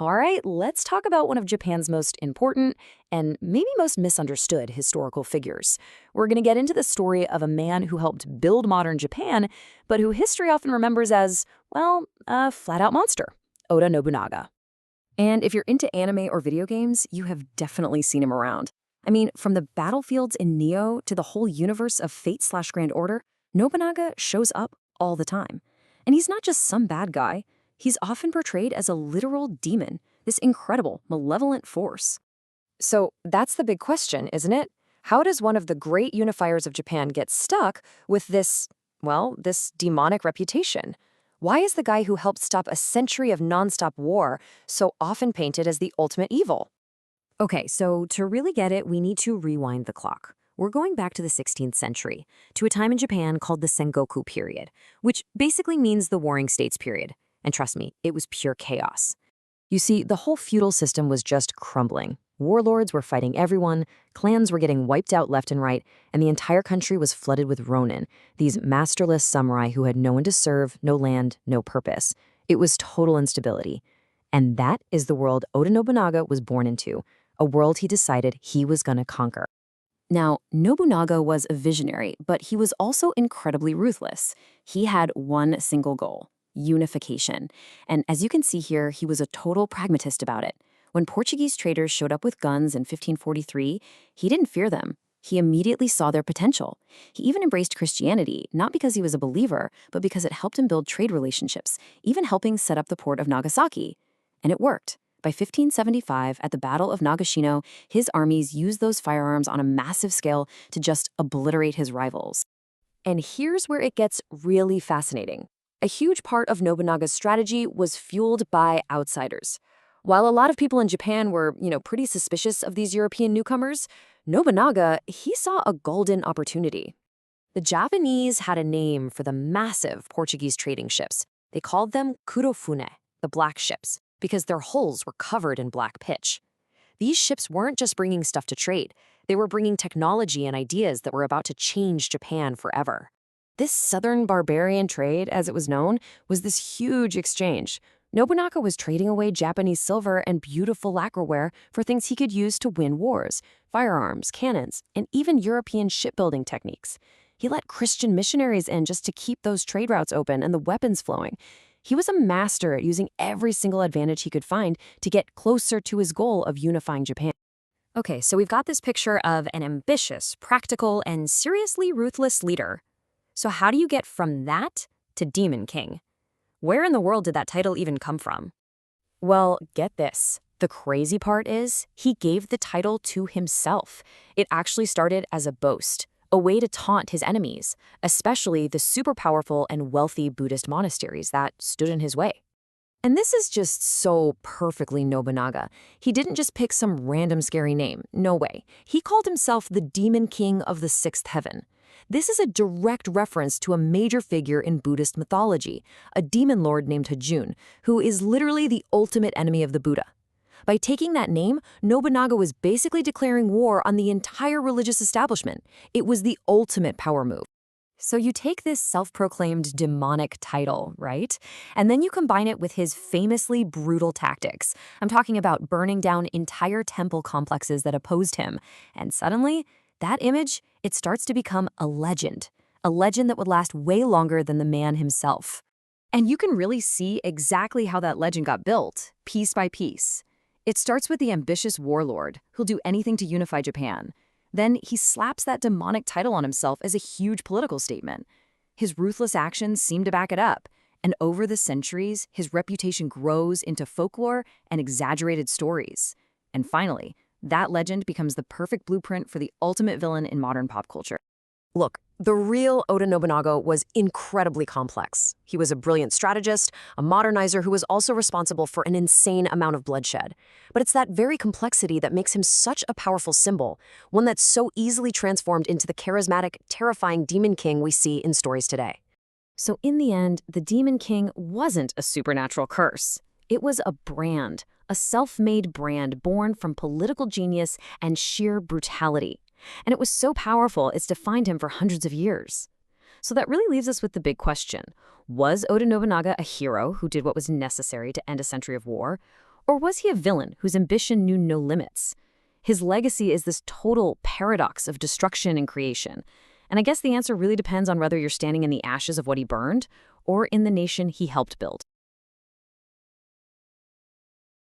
All right, let's talk about one of Japan's most important and maybe most misunderstood historical figures. We're going to get into the story of a man who helped build modern Japan, but who history often remembers as, well, a flat-out monster, Oda Nobunaga. And if you're into anime or video games, you have definitely seen him around. I mean, from the battlefields in Neo to the whole universe of Fate/Grand Order, Nobunaga shows up all the time. And he's not just some bad guy. He's often portrayed as a literal demon, this incredible, malevolent force. So that's the big question, isn't it? How does one of the great unifiers of Japan get stuck with this demonic reputation? Why is the guy who helped stop a century of nonstop war so often painted as the ultimate evil? Okay, so to really get it, we need to rewind the clock. We're going back to the 16th century, to a time in Japan called the Sengoku period, which basically means the Warring States period. And trust me, it was pure chaos. You see, the whole feudal system was just crumbling. Warlords were fighting everyone, clans were getting wiped out left and right, and the entire country was flooded with ronin, these masterless samurai who had no one to serve, no land, no purpose. It was total instability. And that is the world Oda Nobunaga was born into, a world he decided he was going to conquer. Now, Nobunaga was a visionary, but he was also incredibly ruthless. He had one single goal: unification. And as you can see here, he was a total pragmatist about it. When Portuguese traders showed up with guns in 1543, he didn't fear them. He immediately saw their potential. He even embraced Christianity, not because he was a believer, but because it helped him build trade relationships, even helping set up the port of Nagasaki. And it worked. By 1575, at the Battle of Nagashino, his armies used those firearms on a massive scale to just obliterate his rivals. And here's where it gets really fascinating. A huge part of Nobunaga's strategy was fueled by outsiders. While a lot of people in Japan were, pretty suspicious of these European newcomers, Nobunaga, he saw a golden opportunity. The Japanese had a name for the massive Portuguese trading ships. They called them kurofune, the black ships, because their hulls were covered in black pitch. These ships weren't just bringing stuff to trade. They were bringing technology and ideas that were about to change Japan forever. This southern barbarian trade, as it was known, was this huge exchange. Nobunaga was trading away Japanese silver and beautiful lacquerware for things he could use to win wars, firearms, cannons, and even European shipbuilding techniques. He let Christian missionaries in just to keep those trade routes open and the weapons flowing. He was a master at using every single advantage he could find to get closer to his goal of unifying Japan. Okay, so we've got this picture of an ambitious, practical, and seriously ruthless leader. So how do you get from that to Demon King? Where in the world did that title even come from? Well, get this. The crazy part is, he gave the title to himself. It actually started as a boast, a way to taunt his enemies, especially the super powerful and wealthy Buddhist monasteries that stood in his way. And this is just so perfectly Nobunaga. He didn't just pick some random scary name. No way. He called himself the Demon King of the Sixth Heaven. This is a direct reference to a major figure in Buddhist mythology, a demon lord named Hajun, who is literally the ultimate enemy of the Buddha. By taking that name, Nobunaga was basically declaring war on the entire religious establishment. It was the ultimate power move. So you take this self-proclaimed demonic title, right? And then you combine it with his famously brutal tactics. I'm talking about burning down entire temple complexes that opposed him. And suddenly, that image, it starts to become a legend that would last way longer than the man himself. And you can really see exactly how that legend got built, piece by piece. It starts with the ambitious warlord, who'll do anything to unify Japan. Then he slaps that demonic title on himself as a huge political statement. His ruthless actions seem to back it up, and over the centuries, his reputation grows into folklore and exaggerated stories. And finally, that legend becomes the perfect blueprint for the ultimate villain in modern pop culture. Look, the real Oda Nobunaga was incredibly complex. He was a brilliant strategist, a modernizer who was also responsible for an insane amount of bloodshed. But it's that very complexity that makes him such a powerful symbol, one that's so easily transformed into the charismatic, terrifying Demon King we see in stories today. So in the end, the Demon King wasn't a supernatural curse. It was a brand, a self-made brand born from political genius and sheer brutality. And it was so powerful it's defined him for hundreds of years. So that really leaves us with the big question. Was Oda Nobunaga a hero who did what was necessary to end a century of war? Or was he a villain whose ambition knew no limits? His legacy is this total paradox of destruction and creation. And I guess the answer really depends on whether you're standing in the ashes of what he burned or in the nation he helped build.